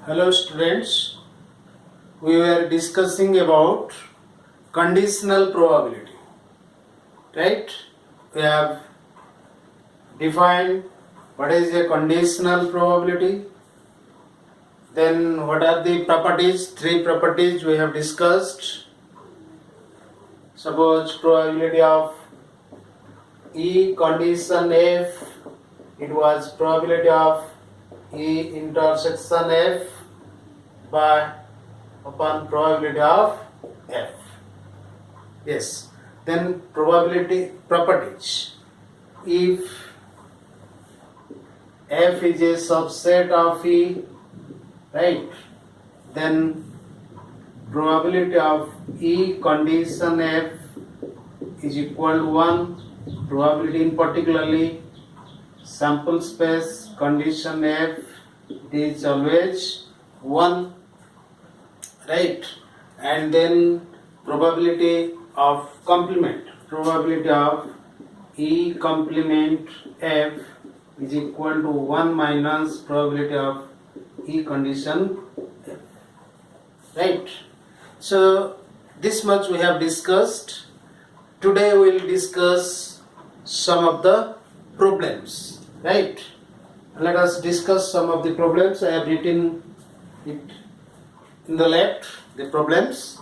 Hello students, we were discussing about conditional probability, right? We have defined what is a conditional probability, then what are the properties, three properties we have discussed. Suppose probability of E condition F, it was probability of E intersection F by upon probability of F. Yes. Then probability properties. If F is a subset of E, right? Then probability of E condition F is equal to 1. Probability in particularly sample space condition F, it is always 1, right? And then probability of complement, probability of E complement F is equal to 1 minus probability of E condition F, right? So this much we have discussed. Today we will discuss some of the problems, right? Let us discuss some of the problems. I have written it in the left, the problems.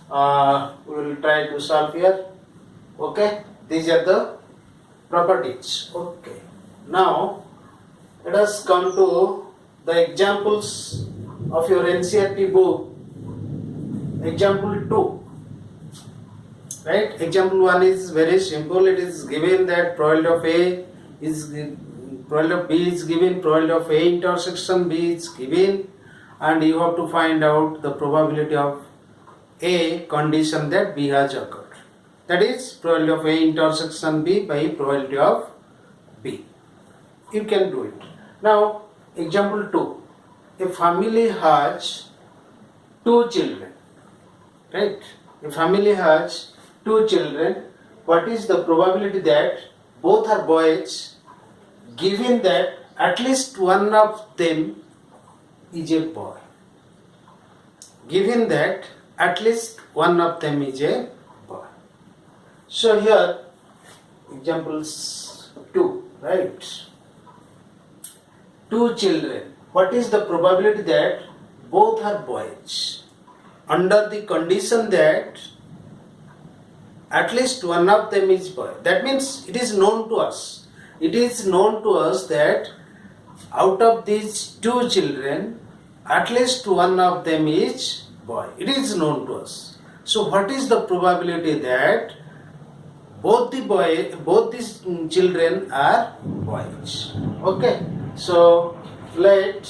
We will try to solve here. Okay, these are the properties. Okay, now let us come to the examples of your NCERT book. Example 2. Right? Example 1 is very simple. It is given that probability of A is probability of B is given, probability of A intersection B is given, and you have to find out the probability of A condition that B has occurred. That is probability of A intersection B by probability of B. You can do it. Now, example 2. A family has 2 children. Right? A family has 2 children. What is the probability that both are boys, given that at least one of them is a boy? Given that at least one of them is a boy. So here, examples 2, right? 2 children. What is the probability that both are boys? Under the condition that at least one of them is boy. That means it is known to us. It is known to us that out of these 2 children, at least one of them is boy. It is known to us. So what is the probability that both these children are boys? Okay. So let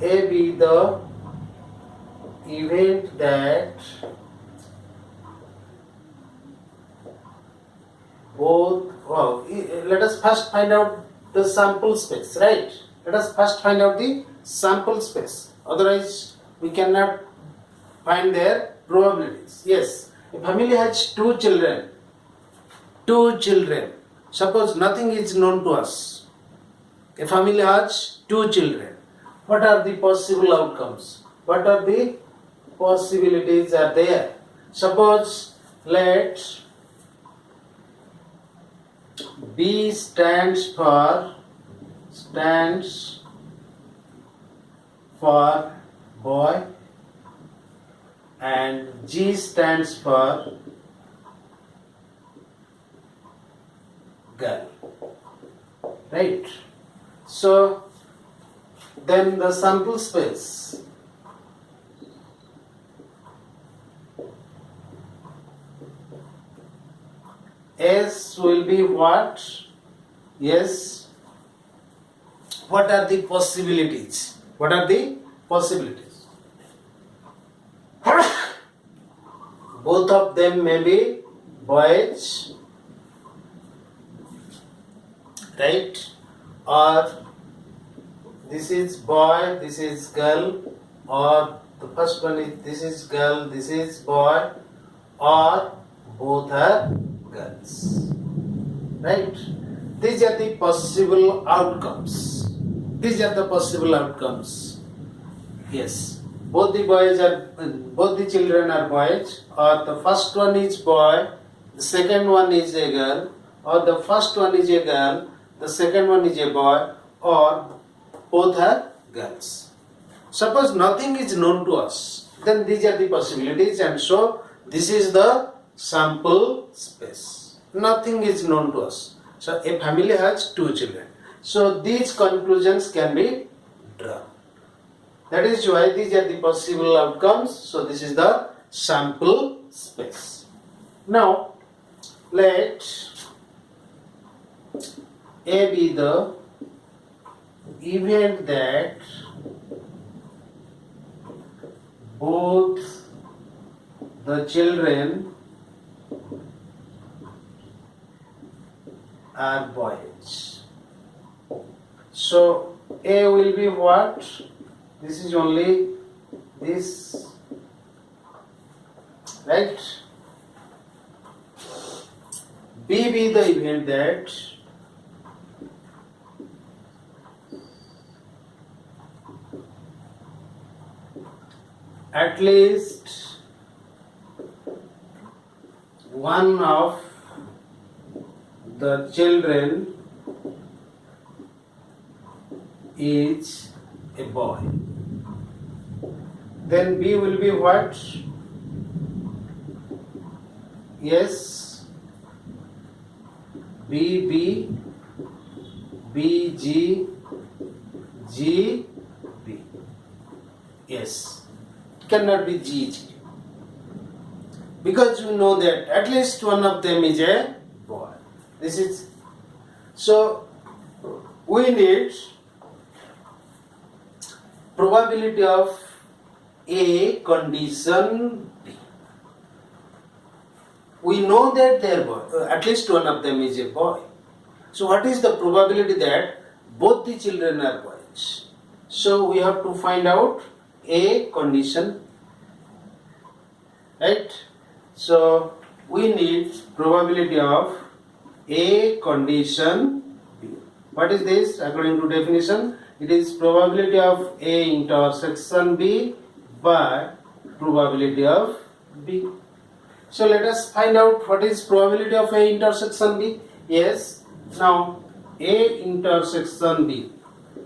A be the event that both, let us first find out the sample space, right? Let us first find out the sample space. Otherwise, we cannot find their probabilities. Yes, a family has 2 children. 2 children. Suppose nothing is known to us. A family has 2 children. What are the possible outcomes? What are the possibilities are there? Suppose let B stands for boy and G stands for girl, right? So then the sample space S will be what? Yes. What are the possibilities? What are the possibilities? Both of them may be boys, right? Or this is boy, this is girl, or the first one is this is girl, this is boy, or both are girls, right? these are the possible outcomes. These are the possible outcomes. Yes, both the children are boys, or the first one is boy, the second one is a girl, or the first one is a girl, the second one is a boy, or both are girls. Suppose nothing is known to us, then these are the possibilities, and so this is the sample space. Nothing is known to us. So a family has two children. So these conclusions can be drawn. That is why these are the possible outcomes. So this is the sample space. Now let A be the event that both the children are boys. So A will be what? This is only this, right? B be the event that at least one of the children is a boy. Then B will be what? Yes, B, B, B, G, G, B. Yes, it cannot be G, G. Because we know that at least one of them is a boy. This is, so we need probability of A condition B. We know that they are boy, at least one of them is a boy. So what is the probability that both the children are boys? So we have to find out A condition, right? So we need probability of A condition B. What is this? According to definition, it is probability of A intersection B by probability of B. So let us find out what is probability of A intersection B. Yes, now A intersection B.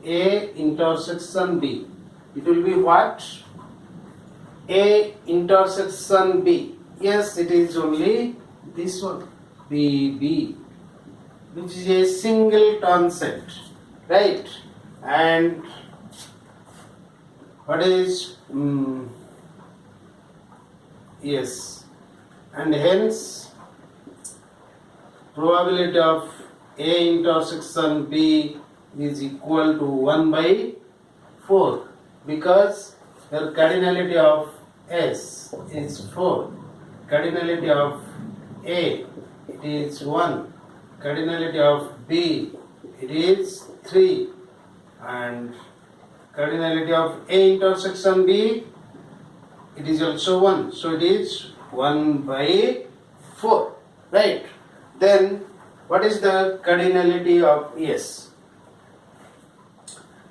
A intersection B. It will be what? A intersection B. Yes, it is only this one. BB, which is a single turn set, right? And what is yes, and hence probability of A intersection B is equal to 1 by 4, because the cardinality of S is 4, cardinality of A it is 1, cardinality of B it is 3, and cardinality of A intersection B it is also 1, so it is 1 by 4, right? Then what is the cardinality of S?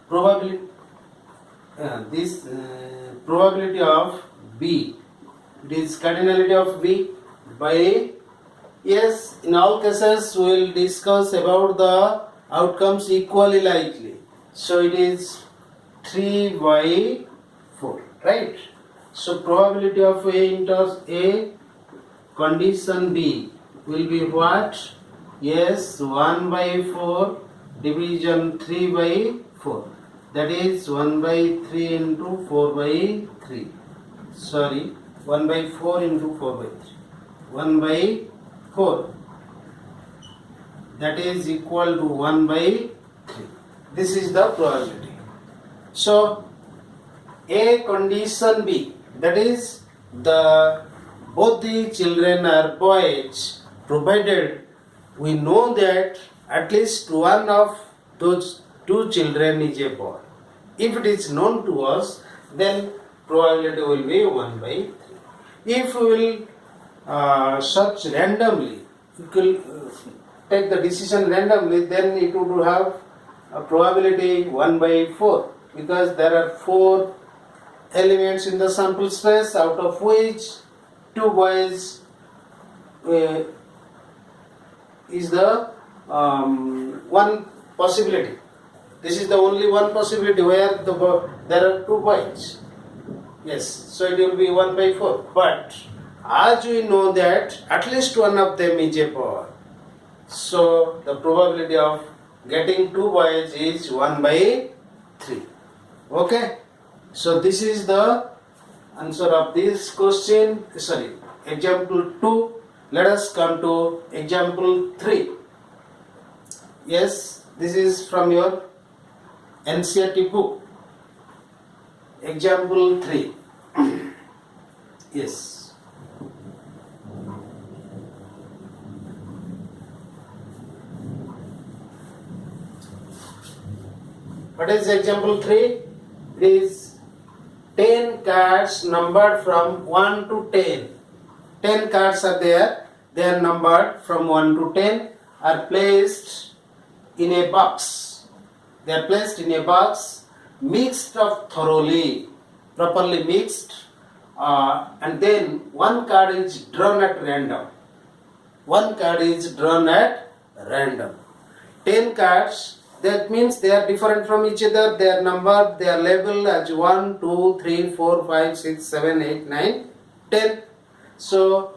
Probability probability of B, it is cardinality of B by, yes, in all cases we will discuss about the outcomes equally likely, so it is 3 by 4, right? So probability of A condition B will be what? Yes, 1 by 4 division 3 by 4, that is 1 by 3 into 4 by 3, sorry, 1 by 4 into 4 by 3, 1 by 4, that is equal to 1 by 3. This is the probability. So A condition B, that is both the children are boys, provided we know that at least one of those two children is a boy. If it is known to us, then probability will be 1 by 3. If we will search randomly, take the decision randomly, then it would have a probability 1 by 4, because there are 4 elements in the sample space, out of which 2 boys is the one possibility. This is the only one possibility where there are 2 boys. Yes, so it will be 1 by 4. But as we know that at least one of them is a boy, so the probability of getting 2 boys is 1 by 3. Okay, so this is the answer of this question. Sorry, example 2. Let us come to example 3. Yes, this is from your NCERT book. Example 3. Yes. What is example 3? It is 10 cards numbered from 1 to 10. 10 cards are there. They are numbered from 1 to 10, are placed in a box. They are placed in a box, mixed up thoroughly, properly mixed, and then one card is drawn at random. One card is drawn at random. 10 cards, that means they are different from each other. They are numbered, they are labeled as 1, 2, 3, 4, 5, 6, 7, 8, 9, 10. So,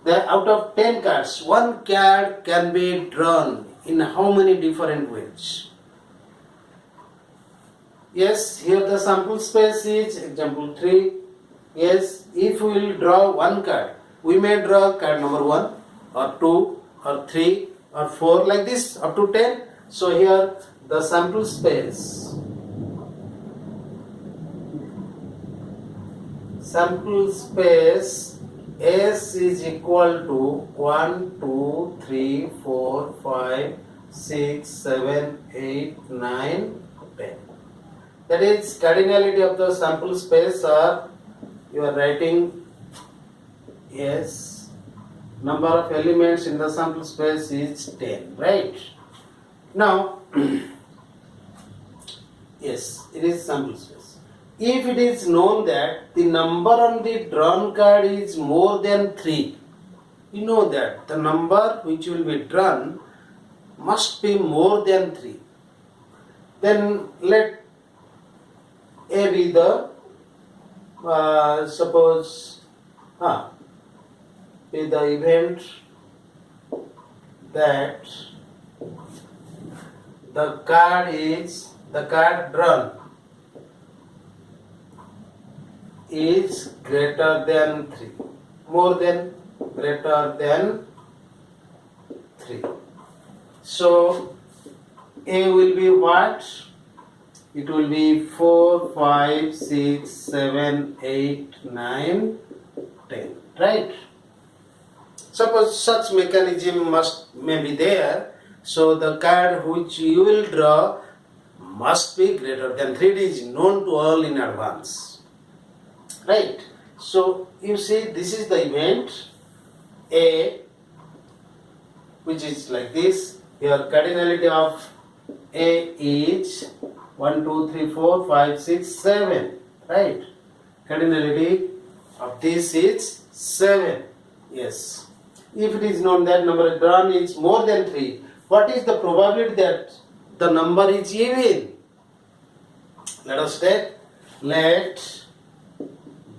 out of 10 cards, one card can be drawn in how many different ways? Yes, here the sample space is example 3. Yes, if we will draw one card, we may draw card number 1 or 2 or 3 or 4 like this up to 10. So here the sample space. Sample space S is equal to 1, 2, 3, 4, 5, 6, 7, 8, 9, 10. That is cardinality of the sample space, or you are writing yes, number of elements in the sample space is 10, right? Now, yes, it is sample space. If it is known that the number on the drawn card is more than 3, you know that the number which will be drawn must be more than 3. Then let A be the, suppose, be the event that the card drawn is greater than 3, more than, greater than 3. So A will be what? It will be 4, 5, 6, 7, 8, 9, 10, right? Suppose such mechanism may be there, so the card which you will draw must be greater than 3. It is known to all in advance, right? So you see, this is the event A, which is like this. Here cardinality of A is 1, 2, 3, 4, 5, 6, 7, right? Cardinality of this is 7. Yes. If it is known that number drawn is more than 3, what is the probability that the number is even? Let us take, let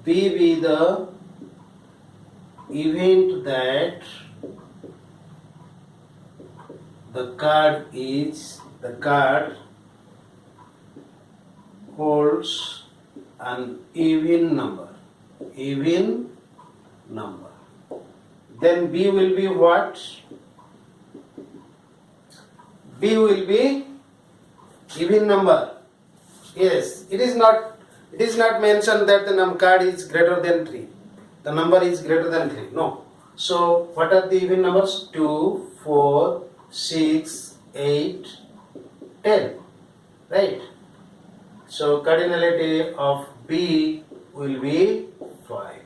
B be the event that the card holds an even number. Then B will be what? B will be even number. Yes, it is not mentioned that the card is greater than 3. The number is greater than 3. No. So what are the even numbers? 2, 4, 6, 8, 10. Right? So cardinality of B will be 5.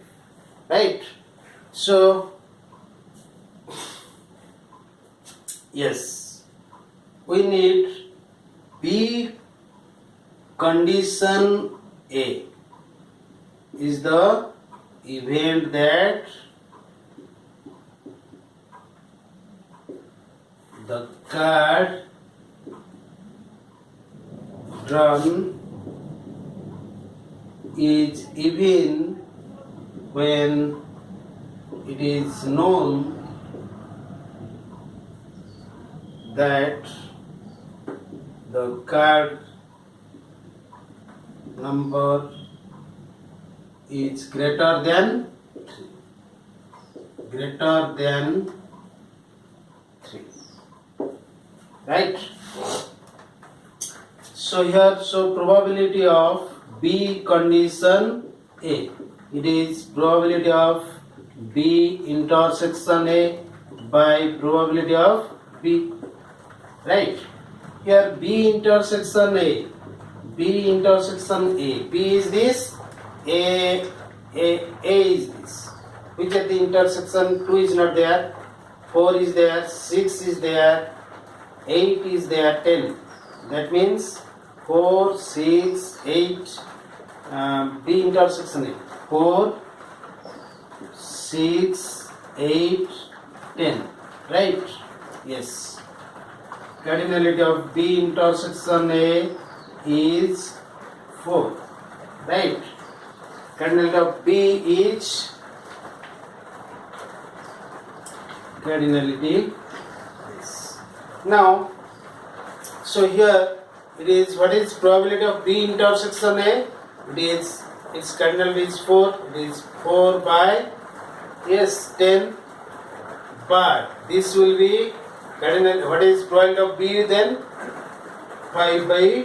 Right? So Yes, we need B condition A is the event that the card drawn is even when it is known that the card number is greater than 3, right? So here, probability of B condition A, it is probability of B intersection A by probability of B, right? Here B intersection A, B is this, A is this. Which at the intersection 2 is not there, 4 is there, 6 is there, 8 is there, 10. That means 4, 6, 8, B intersection A, 4, 6, 8, 10, right? Yes. Cardinality of B intersection A is 4, right? Cardinality of B is cardinality. Yes. Now, so here it is, what is probability of B intersection A? It is, its cardinality is 4. It is 4 by, yes, 10. But this will be cardinal. What is probability of B then? 5 by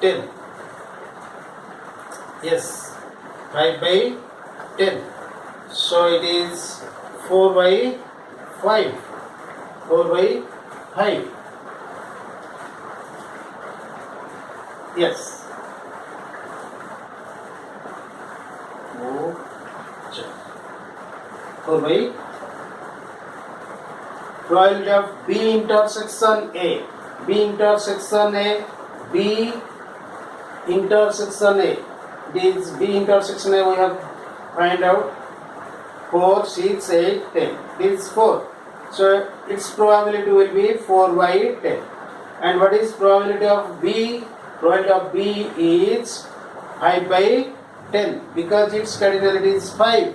10. Yes, 5 by 10. So it is 4 by 5. 4 by 5. Yes. 4 by probability of B intersection A. B intersection A. B intersection A. This B intersection A we have find out 4, 6, 8, 10. This is 4. So its probability will be 4 by 10. And what is probability of B? Probability of B is 5 by 10 because its cardinality is 5.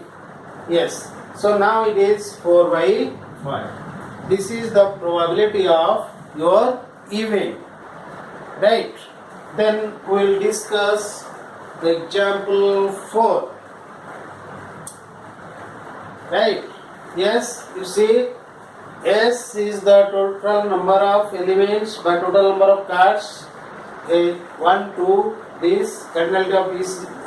Yes. So now it is 4 by 5. This is the probability of your event, right? Then we will discuss the example 4, right? Yes, you see, S is the total number of elements by total number of cards. 1, 2, this cardinality of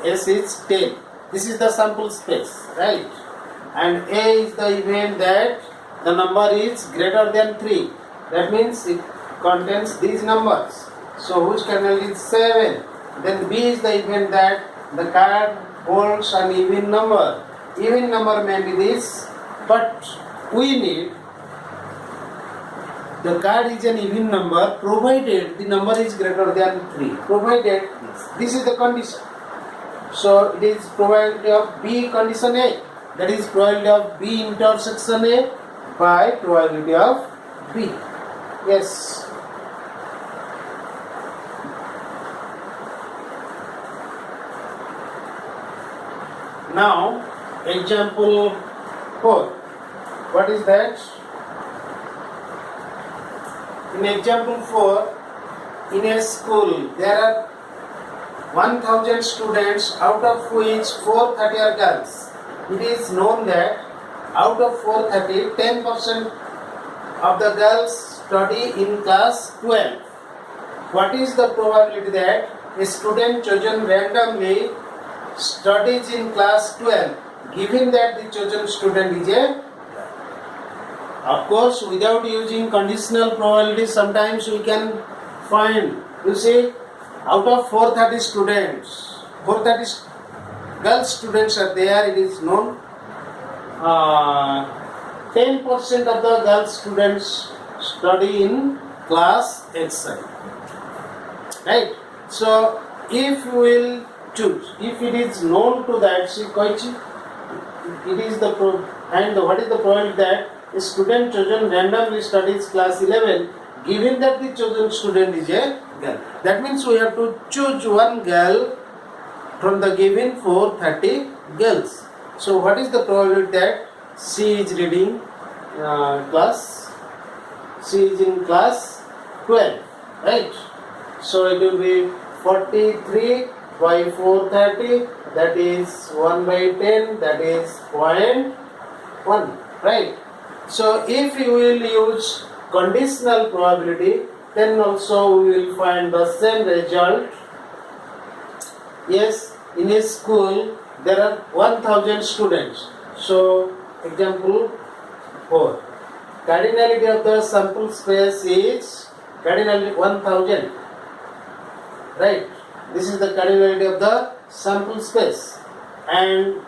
S is 10. This is the sample space, right? And A is the event that the number is greater than 3. That means it contains these numbers. So which cardinality is 7? Then B is the event that the card holds an even number. Even number may be this, but we need the card is an even number provided the number is greater than 3. Provided this is the condition. So it is probability of B condition A. That is probability of B intersection A by probability of B. Yes. Now, example 4. What is that? In example 4, in a school there are 1000 students, out of which 430 are girls. It is known that out of 430, 10% of the girls study in class 12. What is the probability that a student chosen randomly studies in class 12, given that the chosen student is a, of course, without using conditional probability, sometimes we can find, you see, out of 430 students, 430 girl students are there, it is known 10% of the girl students study in class XI. Right? So if you will choose, if it is known to that, see Koichi, it is the and what is the probability that a student chosen randomly studies class 11 given that the chosen student is a girl. That means we have to choose one girl from the given 430 girls. So what is the probability that she is reading she is in class 12, right? So it will be 43 by 430, that is 1 by 10, that is 0.1, right? So if you will use conditional probability, then also we will find the same result. Yes, in a school there are 1000 students. So example 4. Cardinality of the sample space is cardinality 1000. Right? This is the cardinality of the sample space. And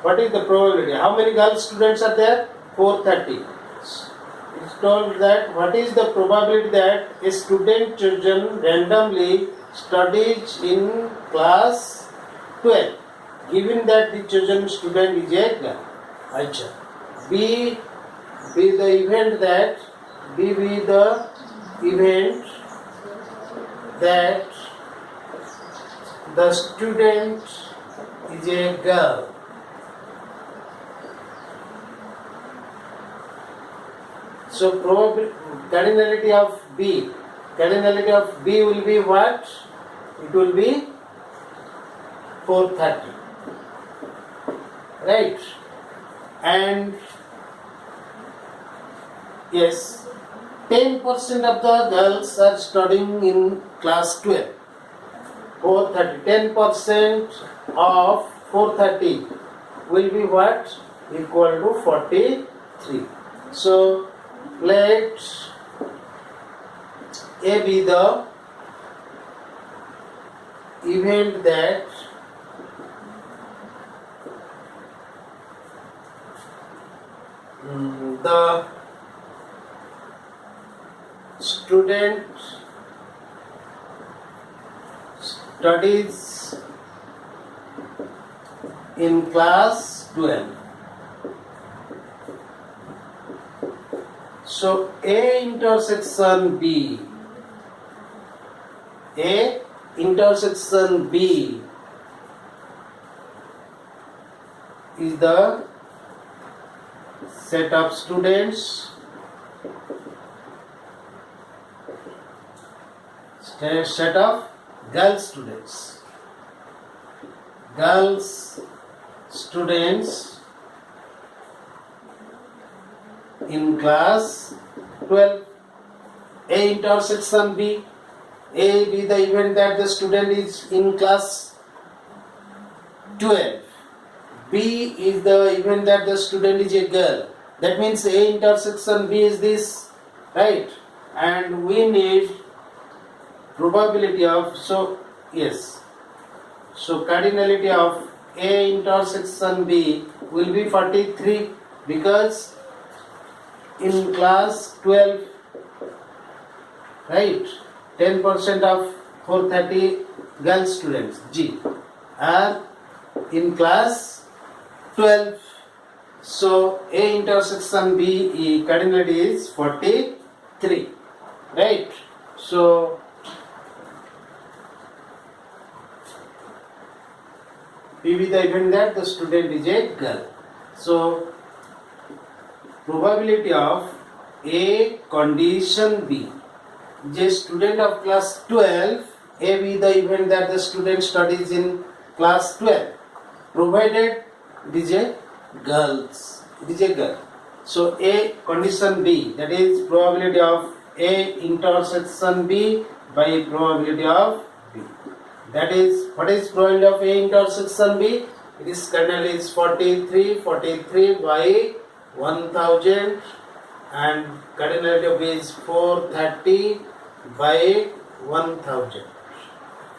what is the probability? How many girl students are there? 430. It's told that what is the probability that a student chosen randomly studies in class 12 given that the chosen student is a girl. Acha. B be the event that the student is a girl. So cardinality of B will be what? It will be 430. Right? And yes, 10% of the girls are studying in class 12. 430. 10% of 430 will be what? Equal to 43. So let A be the event that the student studies in class 12. So A intersection B is the set of students set of girl students in class 12. A intersection B. A be the event that the student is in class 12. B is the event that the student is a girl. That means A intersection B is this, right? And we need probability of, so cardinality of A intersection B will be 43 because in class 12, right, 10% of 430 girl students G are in class 12. So A intersection B cardinality is 43, right? So P be the event that the student is a girl. So probability of A condition B is a student of class 12. A be the event that the student studies in class 12, provided it is a girl. So A condition B, that is probability of A intersection B by probability of B. That is, what is probability of A intersection B? It is cardinality is 43 by 1000 and cardinality of B is 430 by 1000,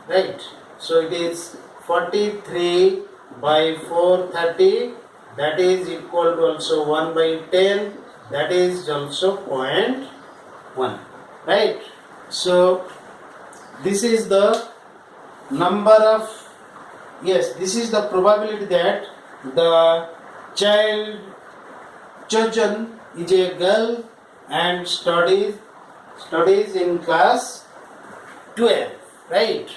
right? So it is 43 by 430 that is equal to also 1 by 10, that is also 0.1, right? So this is the number of, yes, this is the probability that the child chosen is a girl and studies in class 12, right?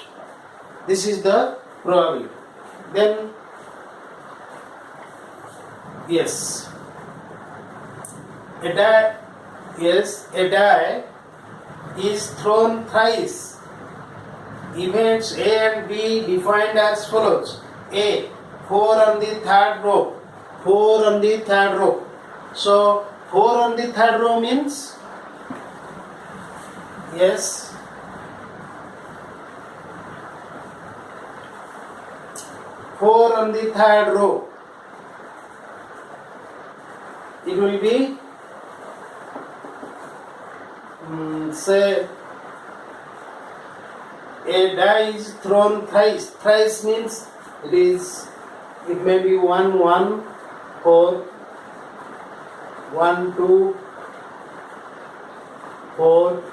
This is the probability. Then yes, a die is thrown thrice. Events A and B defined as follows. A, 4 on the third row. 4 on the third row. So 4 on the third row means, yes, 4 on the third row, it will be say a die is thrown thrice. Thrice means it may be 1 1 4 1 2 4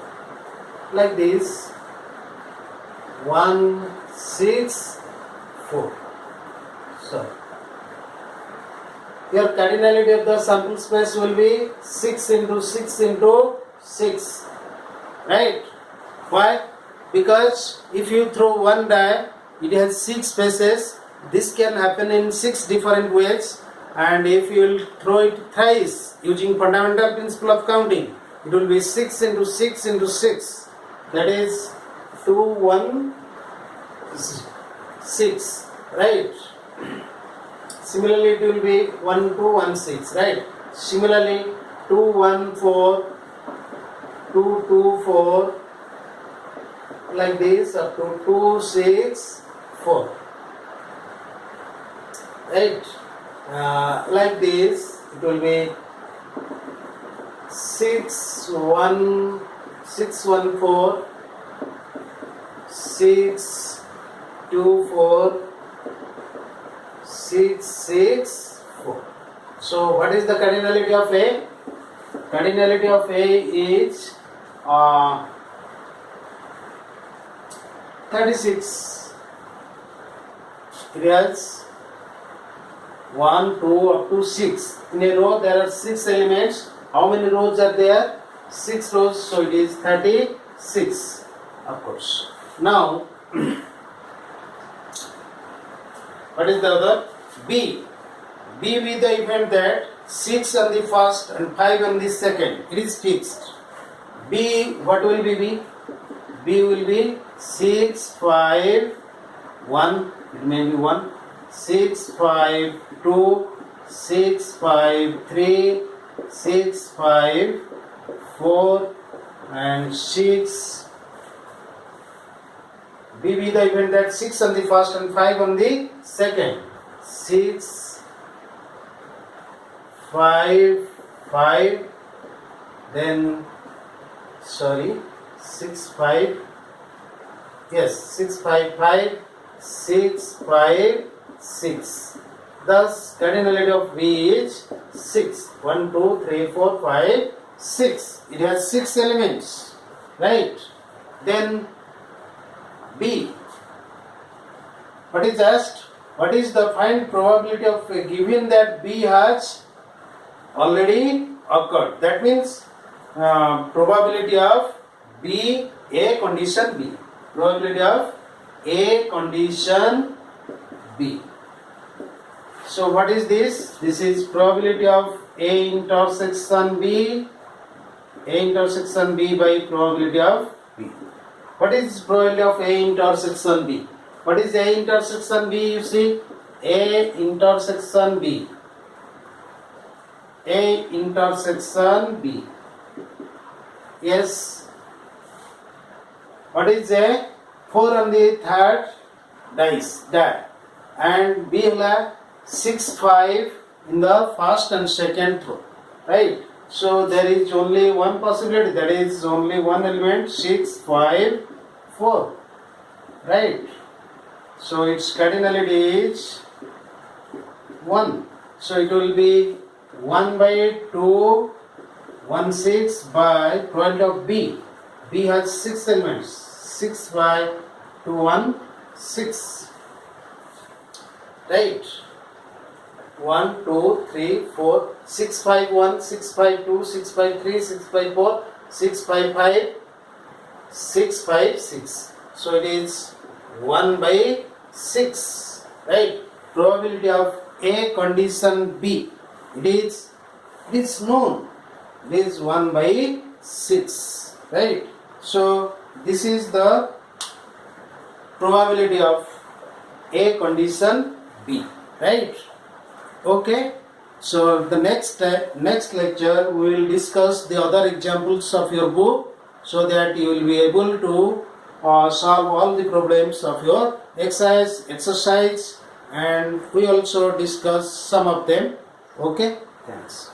like this, 1 6 4. So your cardinality of the sample space will be 6 into 6 into 6, right? Why? Because if you throw one die, it has 6 spaces. This can happen in 6 different ways, and if you will throw it thrice using fundamental principle of counting, it will be 6 into 6 into 6, that is 2 1 6, right? Similarly, it will be 1 2 1 6, right? Similarly, 2 1 4 2 2 4, like this up to 2 6 4, right? Like this it will be 6 1 6 1 4 6 2 4 6 6 4. So what is the cardinality of A? Cardinality of A is 36. It has 1 2 up to 6. In a row there are 6 elements. How many rows are there? 6 rows, so it is 36, of course. Now what is the other? B. B with the event that 6 on the first and 5 on the second. It is fixed. B, what will be B? B will be 6 5 1. It may be 1. 6 5 2 6 5 3 6 5 4 and 6. B be the event that 6 on the first and 5 on the second. 6 5 5, then 6 5, yes, 6 5 5 6 5 6. Thus cardinality of B is 6. 1 2 3 4 5 6. It has 6 elements, right? Then B, what is asked? What is the find probability of given that B has already occurred? That means probability of B, A condition B. Probability of A condition B. So what is this? This is probability of A intersection B. A intersection B by probability of B. What is probability of A intersection B? What is A intersection B? You see, A intersection B. A intersection B. Yes. What is A? 4 on the third die. And B will have 6 5 in the first and second row. Right? So there is only one possibility, that is only one element, 6 5 4. Right? So its cardinality is 1. So it will be 1 by 2 16 by 12 of B. B has 6 elements. 6 by 2 1 6. Right? 1 2 3 4 6 5 1 6 5 2 6 5 3 6 5 4 6 5 5 6 5 6. So it is 1 by 6. Right? Probability of A condition B. It is known. It is 1 by 6. Right? So this is the probability of A condition B. Right? Okay. So the next lecture we will discuss the other examples of your book, so that you will be able to solve all the problems of your exercise, and we also discuss some of them. Okay. Thanks.